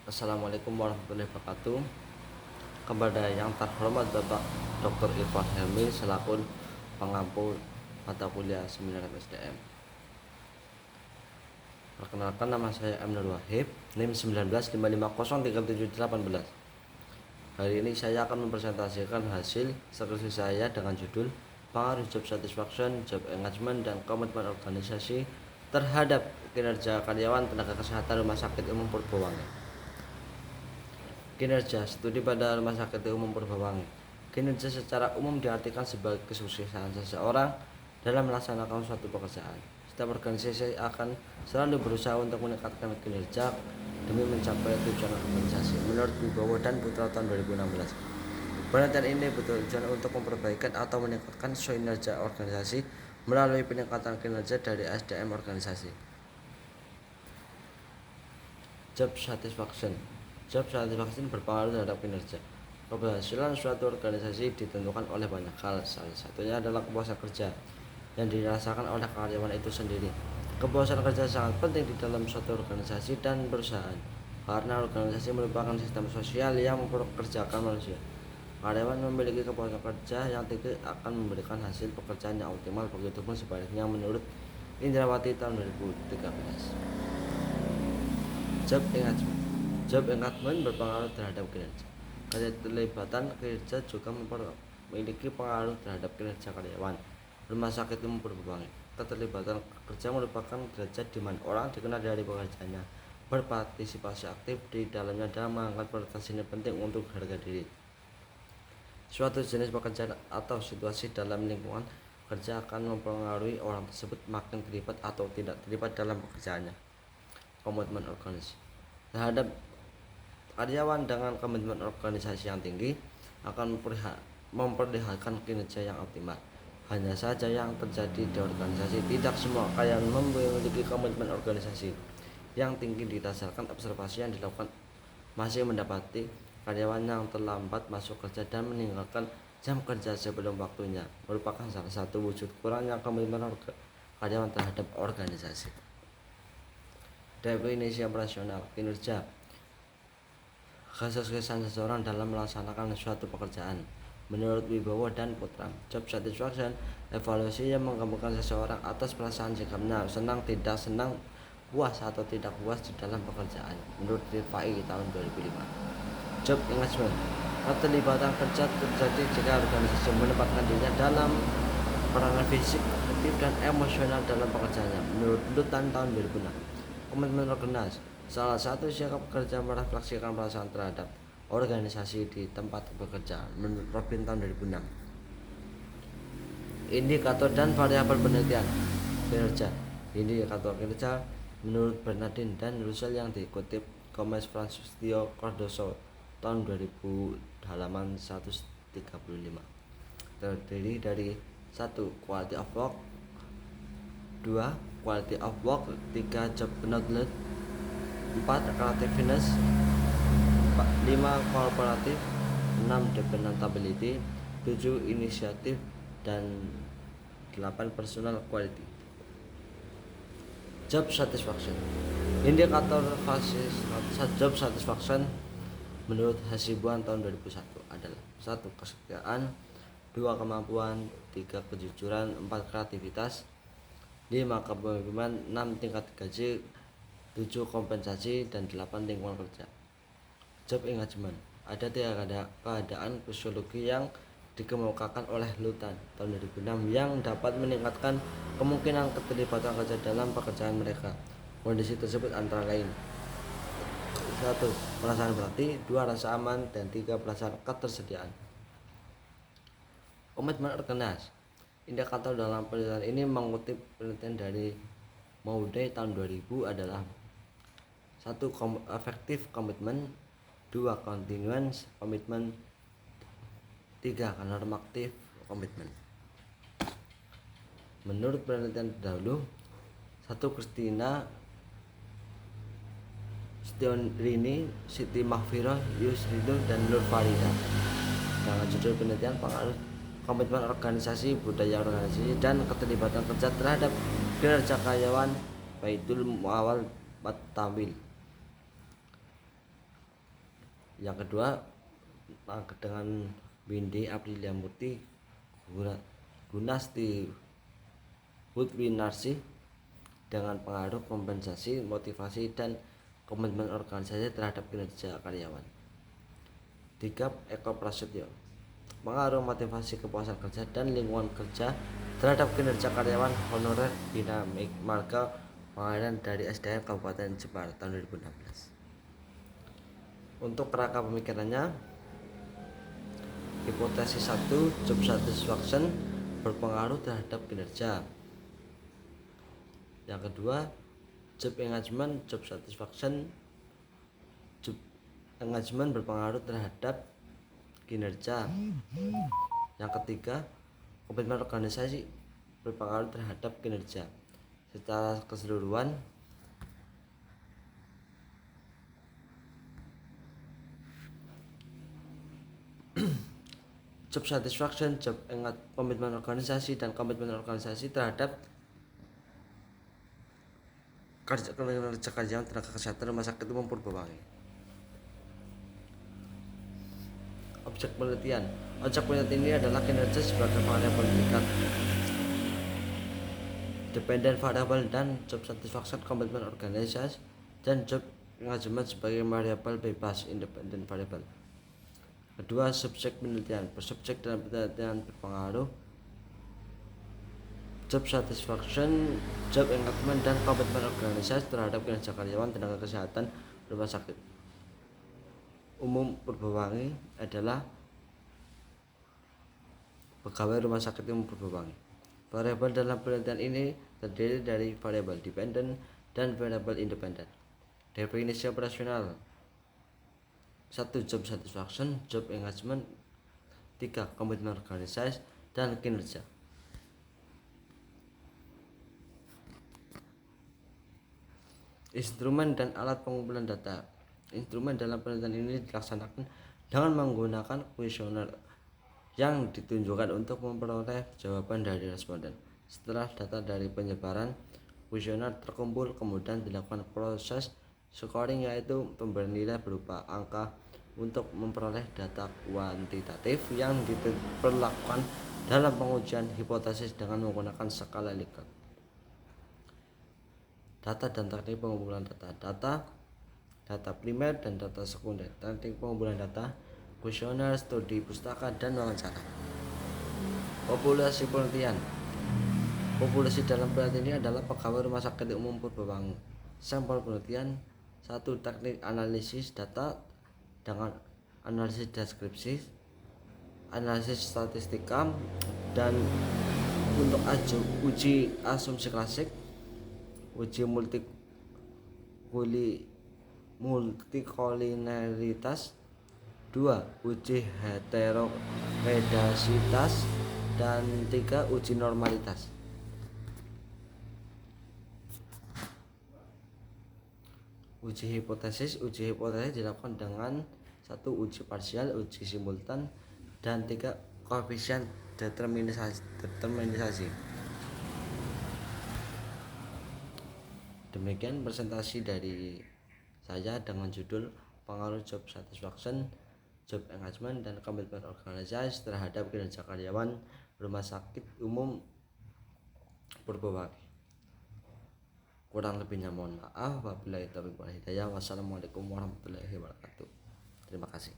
Assalamualaikum warahmatullahi wabarakatuh. Kepada yang terhormat Bapak Dr. Irfan Helmi selaku pengampu mata kuliah seminar SDM. Perkenalkan, nama saya M. Nur Wahib, NIM 1955037718. Hari ini saya akan mempresentasikan hasil skripsi saya dengan judul Pengaruh Job Satisfaction, Job Engagement, dan Komitmen Organisasi terhadap kinerja karyawan tenaga kesehatan Rumah Sakit Umum Purbawangi. Kinerja studi pada Rumah Sakit Umum Purbawangi. Kinerja secara umum diartikan sebagai kesuksesan seseorang dalam melaksanakan suatu pekerjaan. Setiap organisasi akan selalu berusaha untuk meningkatkan kinerja demi mencapai tujuan organisasi. Menurut Wibowo dan Putra tahun 2016, penelitian ini bertujuan untuk memperbaikan atau meningkatkan kinerja organisasi melalui peningkatan kinerja dari SDM organisasi. Job satisfaction. Job satisfaction berpengaruh terhadap kinerja. Keberhasilan suatu organisasi ditentukan oleh banyak hal. Salah satunya adalah kepuasan kerja yang dirasakan oleh karyawan itu sendiri. Kepuasan kerja sangat penting di dalam suatu organisasi dan perusahaan, karena organisasi merupakan sistem sosial yang mempekerjakan manusia. Karyawan memiliki kepuasan kerja yang tinggi akan memberikan hasil pekerjaan yang optimal, begitupun sebaliknya menurut Indrawati tahun 2013. Job engagement. Job engagement berpengaruh terhadap kinerja. Keterlibatan kerja juga memiliki pengaruh terhadap kinerja karyawan Rumah Sakit Umum Purbawangi. Keterlibatan kerja merupakan derajat di mana orang dikenal dari pekerjaannya, berpartisipasi aktif di dalamnya, dan mengangkat prioritas ini penting untuk harga diri. Suatu jenis pekerjaan atau situasi dalam lingkungan kerja akan mempengaruhi orang tersebut makin terlibat atau tidak terlibat dalam pekerjaannya. Komitmen organisasi terhadap karyawan dengan komitmen organisasi yang tinggi akan memperlihatkan kinerja yang optimal. Hanya saja yang terjadi di organisasi, tidak semua karyawan memiliki komitmen organisasi yang tinggi. Didasarkan observasi yang dilakukan, masih mendapati karyawan yang terlambat masuk kerja dan meninggalkan jam kerja sebelum waktunya merupakan salah satu wujud kurangnya komitmen karyawan terhadap organisasi. Definisi operasional kinerja: kesuksesan seseorang dalam melaksanakan suatu pekerjaan. Menurut Wibowo dan Putra, job satisfaction evaluasi yang menggabungkan seseorang atas perasaan sikapnya, senang, tidak senang, puas atau tidak puas di dalam pekerjaan. Menurut Rifai tahun 2005. Job engagement, keterlibatan kerja terjadi jika organisasi menempatkan dirinya dalam peranan fisik, kognitif, dan emosional dalam pekerjaannya. Menurut Lutan tahun 2006. Komitmen organisasi, salah satu sikap kerja merefleksikan perasaan terhadap organisasi di tempat bekerja. Menurut Robin tahun 2006. Indikator dan variabel penelitian kinerja. Indikator kinerja menurut Bernardin dan Russell yang dikutip Gomez Francesco Cardoso tahun 2000 halaman 135 terdiri dari 1. Quality of work, 2. Quality of work, 3. Job knowledge, 4. Creativeness, 5. Cooperative, 6. Dependability, 7. Inisiatif, dan 8. Personal quality. Job satisfaction. Indikator job satisfaction menurut Hasibuan tahun 2001 adalah 1. Kesetiaan, 2. Kemampuan, 3. Kejujuran, 4. Kreativitas, 5. Kepemimpinan, 6. Tingkat gaji, 7. Kompensasi, dan 8. Lingkungan kerja. Job engagement, ada 3 keadaan fisiologi yang dikemukakan oleh Lutan tahun 2006 yang dapat meningkatkan kemungkinan keterlibatan kerja dalam pekerjaan mereka. Kondisi tersebut antara lain: 1. Perasaan berarti, 2. Rasa aman, dan 3. Perasaan ketersediaan. Komitmen organisasi. Indikator dalam penelitian ini mengutip penelitian dari Maude tahun 2000 adalah 1. Effective commitment, 2. Continuous commitment, 3. Normative commitment. Menurut penelitian dahulu, 1. Christina Stionrini, Siti Mahfirah, Yusrido, dan Nur Farida. Dengan judul penelitian Pengaruh Komitmen Organisasi, Budaya Organisasi, dan Keterlibatan Kerja terhadap Kinerja Karyawan, Baitul Muawal Matawil. Yang kedua, dengan Windy Aprilia Murti, Gunasti Hutwinarsi dengan pengaruh kompensasi, motivasi, dan komitmen organisasi terhadap kinerja karyawan. 3. Eko Prasetyo, pengaruh, motivasi, kepuasan kerja, dan lingkungan kerja terhadap kinerja karyawan honorer Bina Marga Pengadilan dari SDM Kabupaten Jepara tahun 2016. Untuk kerangka pemikirannya, hipotesis 1, job satisfaction berpengaruh terhadap kinerja. Yang kedua, job engagement, job satisfaction, job engagement berpengaruh terhadap kinerja. Yang ketiga, komitmen organisasi berpengaruh terhadap kinerja. Secara keseluruhan, job satisfaction, komitmen organisasi, dan komitmen organisasi terhadap kerja karyawan tenaga kesehatan rumah sakit umum Purbawangi. Objek penelitian ini adalah kinerja sebagai variabel tingkat dependent variable dan job satisfaction komitmen organisasi dan job engagement sebagai variabel bebas independent variable. Kedua, subjek penelitian. Subjek dalam penelitian berpengaruh job satisfaction, job engagement, dan komitmen organisasi terhadap kinerja karyawan tenaga kesehatan rumah sakit umum Purbawangi adalah pegawai rumah sakit umum Purbawangi. Variabel dalam penelitian ini terdiri dari variabel dependent dan variabel independent. Definisi operasional: 1. Job satisfaction, job engagement. 3. Komitmen organisasi dan kinerja. Instrumen dan alat pengumpulan data. Instrumen dalam penelitian ini dilaksanakan dengan menggunakan kuesioner yang ditunjukkan untuk memperoleh jawaban dari responden. Setelah data dari penyebaran kuesioner terkumpul, kemudian dilakukan proses scoring, yaitu pemberian nilai berupa angka untuk memperoleh data kuantitatif yang diperlakukan dalam pengujian hipotesis dengan menggunakan skala Likert. Data dan teknik pengumpulan data primer dan data sekunder. Teknik pengumpulan data: kuesioner, studi pustaka, dan wawancara. Populasi penelitian. Populasi dalam penelitian ini adalah pegawai rumah sakit umum Purbawangi. Sampel penelitian: 1. Teknik analisis data dengan analisis deskripsi, analisis statistika, dan untuk uji asumsi klasik, uji multikolineritas. 2. Uji heterokedasitas, dan 3. Uji normalitas. Uji hipotesis dilakukan dengan 1. Uji parsial, uji simultan, dan 3. Koefisien determinisasi. Demikian presentasi dari saya dengan judul pengaruh job satisfaction, job engagement, dan komitmen organisasi terhadap kinerja karyawan rumah sakit umum Purbawangi. Kurang lebihnya mohon maaf. Wabillahi taufiq wal hidayah. Wassalamualaikum warahmatullahi wabarakatuh. Terima kasih.